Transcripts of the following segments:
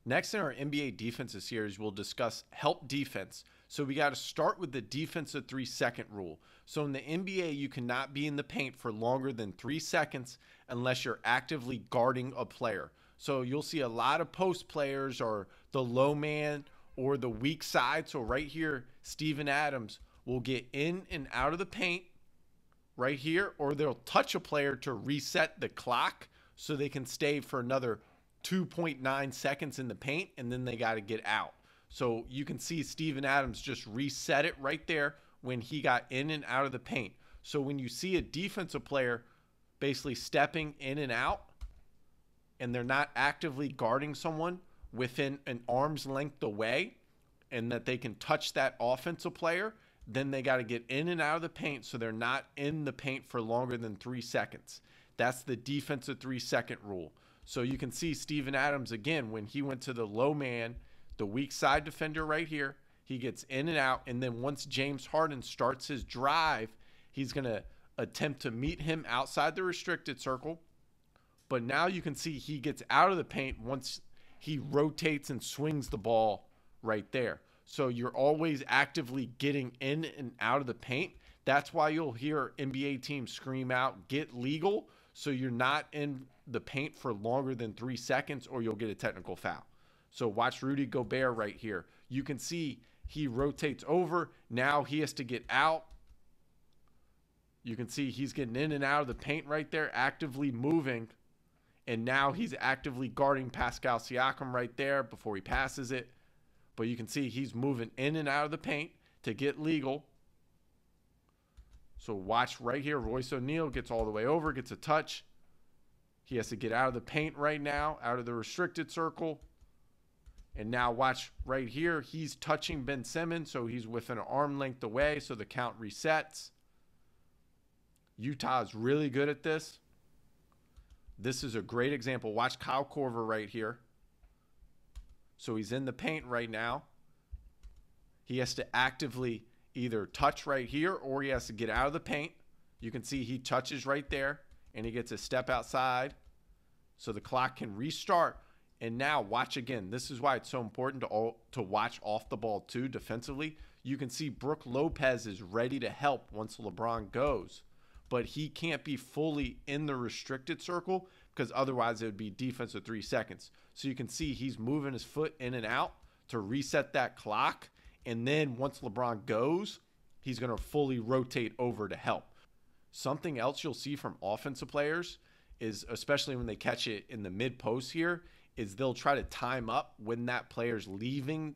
Next in our NBA defensive series, we'll discuss help defense. So we got to start with the defensive 3-second rule. So in the NBA, you cannot be in the paint for longer than 3 seconds unless you're actively guarding a player. So you'll see a lot of post players or the low man or the weak side. So right here, Steven Adams will get in and out of the paint right here, or they'll touch a player to reset the clock so they can stay for another 2.9 seconds in the paint, and then they got to get out. So you can see Steven Adams just reset it right there when he got in and out of the paint. So when you see a defensive player basically stepping in and out and they're not actively guarding someone within an arm's length away and that they can touch that offensive player, then they got to get in and out of the paint so they're not in the paint for longer than 3 seconds. That's the defensive 3-second rule. So you can see Steven Adams, again, when he went to the low man, the weak side defender right here, he gets in and out. And then once James Harden starts his drive, he's going to attempt to meet him outside the restricted circle. But now you can see he gets out of the paint once he rotates and swings the ball right there. So you're always actively getting in and out of the paint. That's why you'll hear NBA teams scream out, "Get legal," so you're not in the paint for longer than 3 seconds or you'll get a technical foul. So watch Rudy Gobert right here. You can see he rotates over. Now he has to get out. You can see he's getting in and out of the paint right there, actively moving. And now he's actively guarding Pascal Siakam right there before he passes it. But you can see he's moving in and out of the paint to get legal. So watch right here. Royce O'Neal gets all the way over, gets a touch. He has to get out of the paint right now, out of the restricted circle. And now watch right here. He's touching Ben Simmons, so he's within an arm length away, so the count resets. Utah is really good at this. This is a great example. Watch Kyle Korver right here. So he's in the paint right now. He has to actively either touch right here or he has to get out of the paint. You can see he touches right there and he gets a step outside so the clock can restart. And now watch again. This is why it's so important to watch off the ball too defensively. You can see Brook Lopez is ready to help once LeBron goes, but he can't be fully in the restricted circle because otherwise it would be defensive 3 seconds. So you can see he's moving his foot in and out to reset that clock. And then once LeBron goes, he's going to fully rotate over to help. Something else you'll see from offensive players is, especially when they catch it in the mid post here, is they'll try to time up when that player's leaving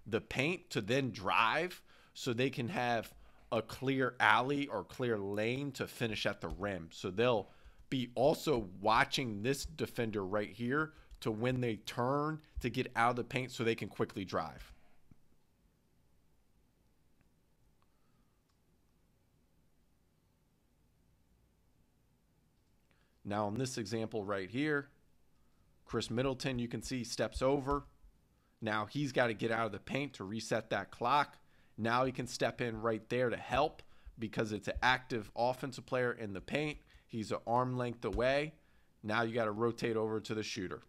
the paint to then drive so they can have a clear alley or clear lane to finish at the rim. So they'll be also watching this defender right here to when they turn to get out of the paint so they can quickly drive. Now in this example right here, Chris Middleton, you can see steps over. Now he's got to get out of the paint to reset that clock. Now he can step in right there to help because it's an active offensive player in the paint. He's an arm length away. Now you got to rotate over to the shooter.